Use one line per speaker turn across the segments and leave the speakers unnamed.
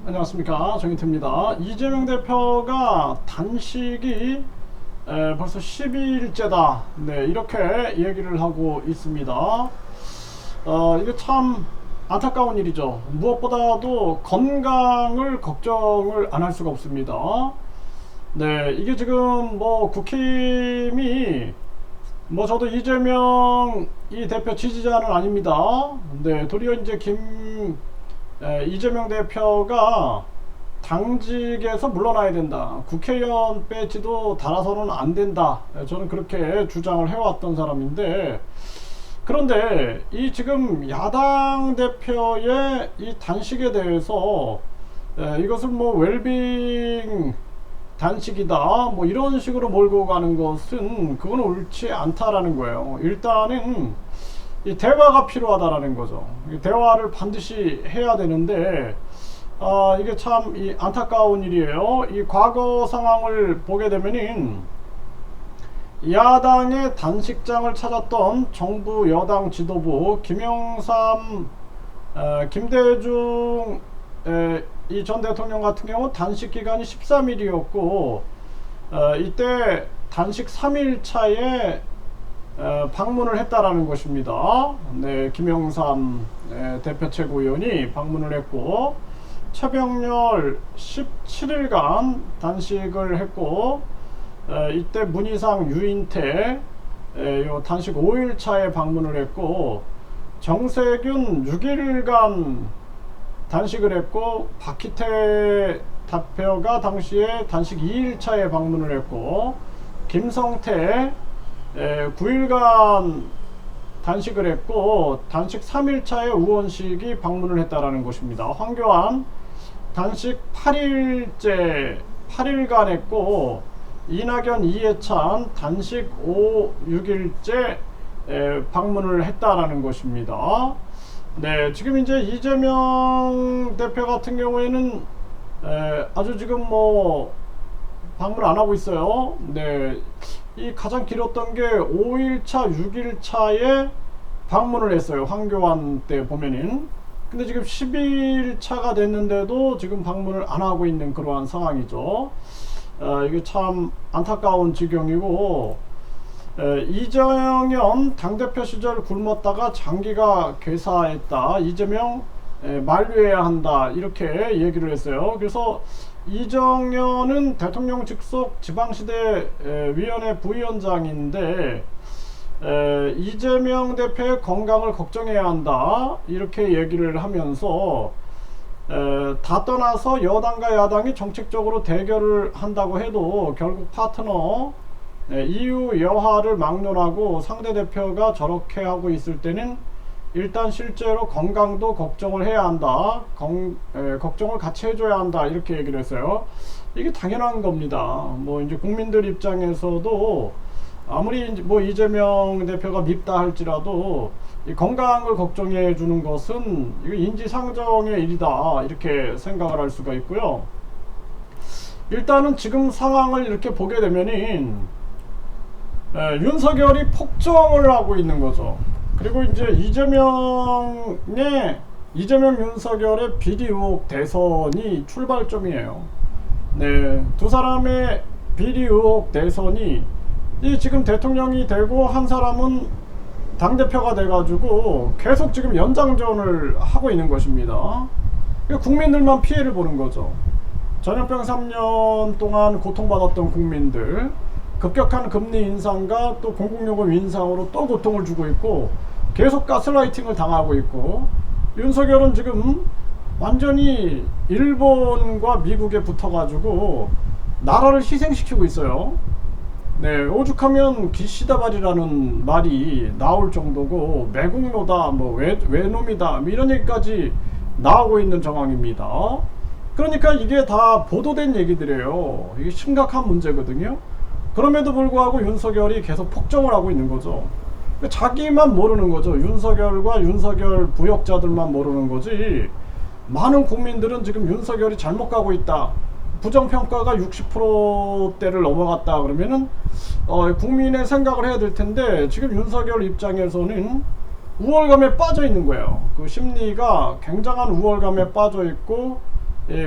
안녕하십니까, 정인태입니다. 이재명 대표가 단식이 벌써 12일째다, 이렇게 얘기를 하고 있습니다. 이게 참 안타까운 일이죠. 무엇보다도 건강을 걱정을 안 할 수가 없습니다. 이게 지금 뭐 국힘이 저도 이재명 이 대표 지지자는 아닙니다. 도리어 이제 이재명 대표가 당직에서 물러나야 된다, 국회의원 배지도 달아서는 안 된다, 저는 그렇게 주장을 해왔던 사람인데, 그런데 이 지금 야당 대표의 이 단식에 대해서 이것을 뭐 웰빙 단식이다 이런 식으로 몰고 가는 것은 그건 옳지 않다라는 거예요. 일단은 이 대화가 필요하다라는 거죠. 이 대화를 반드시 해야 되는데, 이게 참 안타까운 일이에요. 이 과거 상황을 보게 되면은 야당의 단식장을 찾았던 정부 여당 지도부 김영삼, 김대중 이 전 대통령 같은 경우 단식 기간이 13일이었고 이때 단식 3일 차에 방문을 했다라는 것입니다. 김영삼 대표 최고위원이 방문을 했고 최병렬 17일간 단식을 했고 이때 문희상 유인태 요 단식 5일 차에 방문을 했고 정세균 6일간 단식을 했고 박희태 대표가 당시에 단식 2일 차에 방문을 했고 김성태 9일간 단식을 했고 단식 3일차에 우원식이 방문을 했다라는 것입니다. 황교안 단식 8일간 했고 이낙연 이해찬 단식 6일째 방문을 했다라는 것입니다. 지금 이제 이재명 대표 같은 경우에는 아주 지금 방문 안 하고 있어요. 이 가장 길었던 게 5일차, 6일차에 방문을 했어요. 황교안 때 보면은. 근데 지금 10일차가 됐는데도 지금 방문을 안 하고 있는 그러한 상황이죠. 이게 참 안타까운 지경이고, 이정현 당대표 시절 굶었다가 장기가 괴사했다, 이재명 만류해야 한다, 이렇게 얘기를 했어요. 그래서 이정현은 대통령 직속 지방시대위원회 부위원장인데 이재명 대표의 건강을 걱정해야 한다, 이렇게 얘기를 하면서 다 떠나서 여당과 야당이 정책적으로 대결을 한다고 해도 결국 파트너 이유 여하를 막론하고 상대 대표가 저렇게 하고 있을 때는 일단 실제로 건강도 걱정을 해야 한다, 걱정을 같이 해줘야 한다, 이렇게 얘기를 했어요. 이게 당연한 겁니다. 이제 국민들 입장에서도 아무리 이재명 대표가 밉다 할지라도 이 건강을 걱정해 주는 것은 이거 인지상정의 일이다, 이렇게 생각을 할 수가 있고요. 일단은 지금 상황을 이렇게 보게 되면은 윤석열이 폭정을 하고 있는 거죠. 그리고 이제 이재명 윤석열의 비리 의혹 대선이 출발점이에요. 두 사람의 비리 의혹 대선이 지금 대통령이 되고 한 사람은 당대표가 돼가지고 계속 지금 연장전을 하고 있는 것입니다. 국민들만 피해를 보는 거죠. 전염병 3년 동안 고통받았던 국민들, 급격한 금리 인상과 또 공공요금 인상으로 또 고통을 주고 있고 계속 가스라이팅을 당하고 있고, 윤석열은 지금 완전히 일본과 미국에 붙어가지고 나라를 희생시키고 있어요. 오죽하면 기시다발이라는 말이 나올 정도고 매국노다, 외놈이다, 이런 얘기까지 나오고 있는 정황입니다. 그러니까 이게 다 보도된 얘기들이에요. 이게 심각한 문제거든요. 그럼에도 불구하고 윤석열이 계속 폭정을 하고 있는 거죠. 자기만 모르는 거죠. 윤석열과 윤석열 부역자들만 모르는 거지, 많은 국민들은 지금 윤석열이 잘못 가고 있다, 부정평가가 60%대를 넘어갔다 그러면은 국민의 생각을 해야 될 텐데, 지금 윤석열 입장에서는 우월감에 빠져 있는 거예요. 그 심리가 굉장한 우월감에 빠져 있고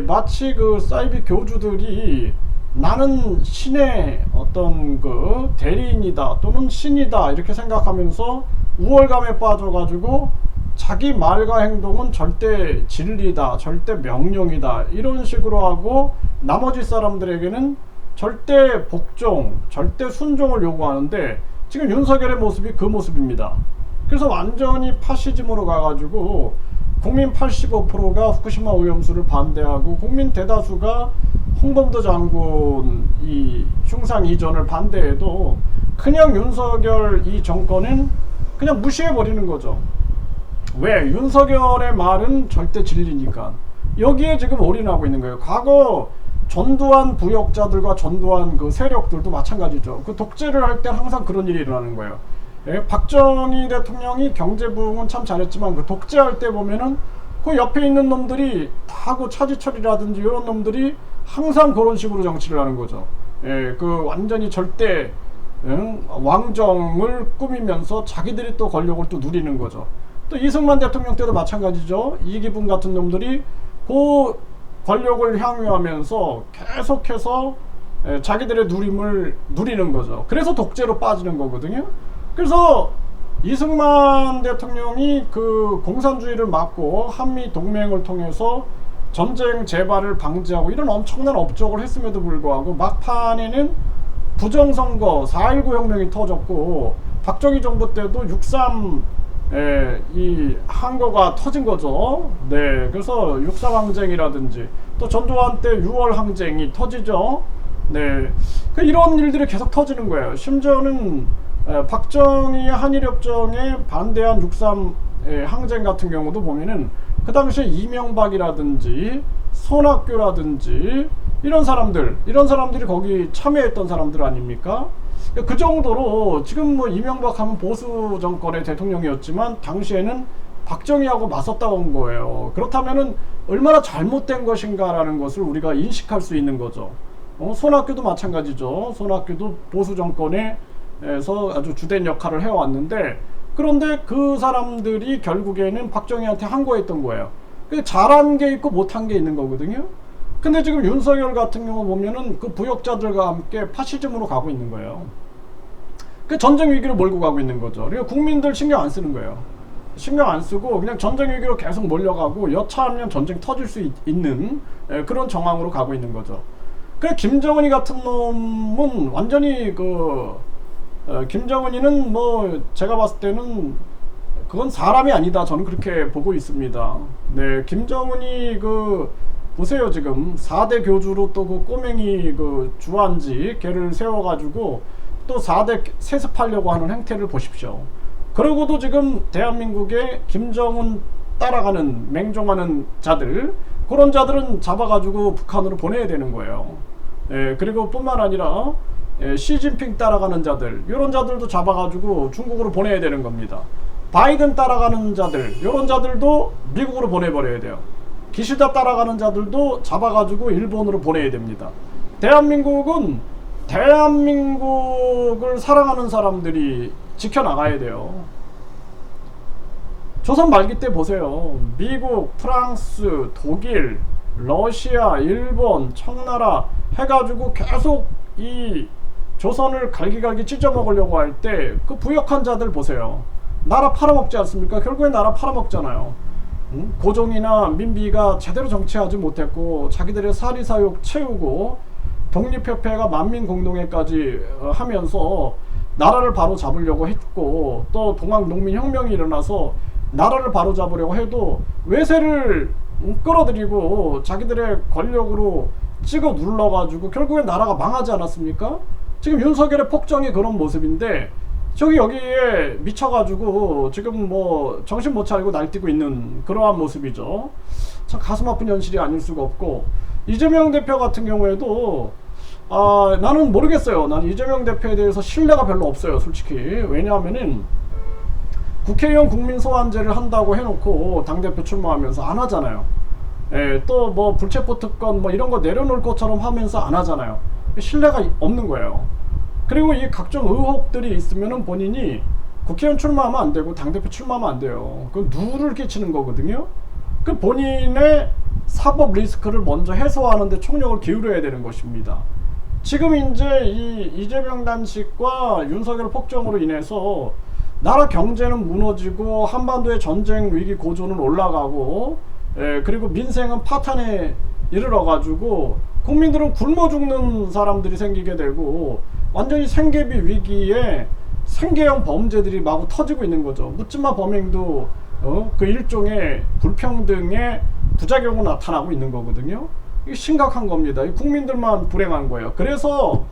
마치 그 사이비 교주들이 나는 신의 어떤 그 대리인이다 또는 신이다 이렇게 생각하면서 우월감에 빠져가지고 자기 말과 행동은 절대 진리다, 절대 명령이다 이런 식으로 하고 나머지 사람들에게는 절대 복종, 절대 순종을 요구하는데 지금 윤석열의 모습이 그 모습입니다. 그래서 완전히 파시즘으로 가가지고 국민 85%가 후쿠시마 오염수를 반대하고 국민 대다수가 홍범도 장군 이 흉상 이전을 반대해도 그냥 윤석열 이 정권은 그냥 무시해버리는 거죠. 왜? 윤석열의 말은 절대 진리니까. 여기에 지금 올인하고 있는 거예요. 과거 전두환 부역자들과 전두환 그 세력들도 마찬가지죠. 그 독재를 할 때 항상 그런 일이 일어나는 거예요. 예, 박정희 대통령이 경제 부흥은 참 잘했지만 그 독재할 때 보면은 그 옆에 있는 놈들이 다 그 차지철이라든지 이런 놈들이 항상 그런 식으로 정치를 하는 거죠. 예, 그 완전히 절대 왕정을 꾸미면서 자기들이 또 권력을 또 누리는 거죠. 또 이승만 대통령 때도 마찬가지죠. 이기붕 같은 놈들이 그 권력을 향유하면서 계속해서 자기들의 누림을 누리는 거죠. 그래서 독재로 빠지는 거거든요. 그래서 이승만 대통령이 그 공산주의를 막고 한미 동맹을 통해서 전쟁 재발을 방지하고 이런 엄청난 업적을 했음에도 불구하고 막판에는 부정선거 4.19 혁명이 터졌고 박정희 정부 때도 6.3 이 항거가 터진 거죠. 네, 그래서 6.3 항쟁이라든지 또 전두환 때 6월 항쟁이 터지죠. 네, 이런 일들이 계속 터지는 거예요. 심지어는 박정희 한일협정에 반대한 6.3 항쟁 같은 경우도 보면은 그 당시에 이명박이라든지 손학규라든지 이런 사람들이 거기 참여했던 사람들 아닙니까? 그 정도로 지금 뭐 이명박 하면 보수 정권의 대통령이었지만 당시에는 박정희하고 맞섰다 온 거예요. 그렇다면은 얼마나 잘못된 것인가라는 것을 우리가 인식할 수 있는 거죠. 손학규도 마찬가지죠. 손학규도 보수 정권에서 아주 주된 역할을 해왔는데 그런데 그 사람들이 결국에는 박정희한테 항거했던 거예요. 잘한 게 있고 못한 게 있는 거거든요. 근데 지금 윤석열 같은 경우 보면은 그 부역자들과 함께 파시즘으로 가고 있는 거예요. 그 전쟁 위기로 몰고 가고 있는 거죠. 그러니까 국민들 신경 안 쓰는 거예요. 신경 안 쓰고 그냥 전쟁 위기로 계속 몰려가고 여차하면 전쟁 터질 수 있는 그런 정황으로 가고 있는 거죠. 그래 김정은이 같은 놈은 완전히 김정은이는 뭐 제가 봤을 때는 그건 사람이 아니다. 저는 그렇게 보고 있습니다. 네, 김정은이 보세요. 지금 4대 교주로 또 그 꼬맹이 주한지 걔를 세워가지고 또 4대 세습하려고 하는 행태를 보십시오. 그러고도 지금 대한민국에 김정은 따라가는 맹종하는 자들 그런 자들은 잡아가지고 북한으로 보내야 되는 거예요. 그리고 뿐만 아니라 시진핑 따라가는 자들 이런 자들도 잡아가지고 중국으로 보내야 되는 겁니다. 바이든 따라가는 자들 이런 자들도 미국으로 보내버려야 돼요. 기시다 따라가는 자들도 잡아가지고 일본으로 보내야 됩니다. 대한민국은 대한민국을 사랑하는 사람들이 지켜나가야 돼요. 조선 말기 때 보세요. 미국, 프랑스, 독일, 러시아, 일본, 청나라 해가지고 계속 이 조선을 갈기갈기 찢어먹으려고 할 때 그 부역한 자들 보세요. 나라 팔아먹지 않습니까? 결국엔 나라 팔아먹잖아요. 고종이나 민비가 제대로 정치하지 못했고 자기들의 사리사욕 채우고 독립협회가 만민공동회까지 하면서 나라를 바로 잡으려고 했고 또 동학농민혁명이 일어나서 나라를 바로 잡으려고 해도 외세를 끌어들이고 자기들의 권력으로 찍어 눌러가지고 결국엔 나라가 망하지 않았습니까? 지금 윤석열의 폭정이 그런 모습인데 여기에 미쳐가지고 지금 뭐 정신 못 차리고 날뛰고 있는 그러한 모습이죠. 참 가슴 아픈 현실이 아닐 수가 없고 이재명 대표 같은 경우에도 나는 모르겠어요. 나는 이재명 대표에 대해서 신뢰가 별로 없어요. 솔직히. 왜냐하면은 국회의원 국민소환제를 한다고 해놓고 당대표 출마하면서 안 하잖아요. 또 뭐 불체포 특권 뭐 이런 거 내려놓을 것처럼 하면서 안 하잖아요. 신뢰가 없는 거예요. 그리고 이 각종 의혹들이 있으면은 본인이 국회의원 출마하면 안 되고 당대표 출마하면 안 돼요. 그건 누를 끼치는 거거든요. 그 본인의 사법 리스크를 먼저 해소하는 데 총력을 기울여야 되는 것입니다. 지금 이제 이 이재명 단식과 윤석열 폭정으로 인해서 나라 경제는 무너지고 한반도의 전쟁 위기 고조는 올라가고, 그리고 민생은 파탄에 이르러 가지고 국민들은 굶어 죽는 사람들이 생기게 되고 완전히 생계비 위기에 생계형 범죄들이 마구 터지고 있는 거죠. 묻지마 범행도 그 일종의 불평등의 부작용으로 나타나고 있는 거거든요. 이게 심각한 겁니다. 국민들만 불행한 거예요. 그래서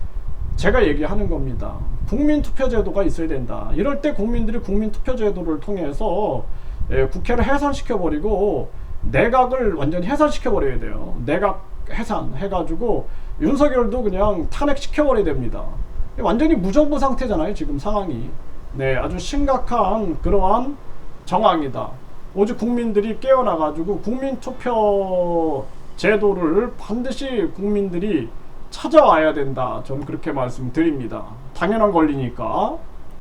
제가 얘기하는 겁니다. 국민투표제도가 있어야 된다. 이럴 때 국민들이 국민투표제도를 통해서 국회를 해산시켜버리고 내각을 완전히 해산시켜버려야 돼요. 내각 해산 해가지고 윤석열도 그냥 탄핵시켜버려야 됩니다. 완전히 무정부 상태잖아요, 지금 상황이. 네, 아주 심각한 그러한 정황이다. 오직 국민들이 깨어나가지고 국민투표 제도를 반드시 국민들이 찾아와야 된다. 저는 그렇게 말씀드립니다. 당연한 권리니까.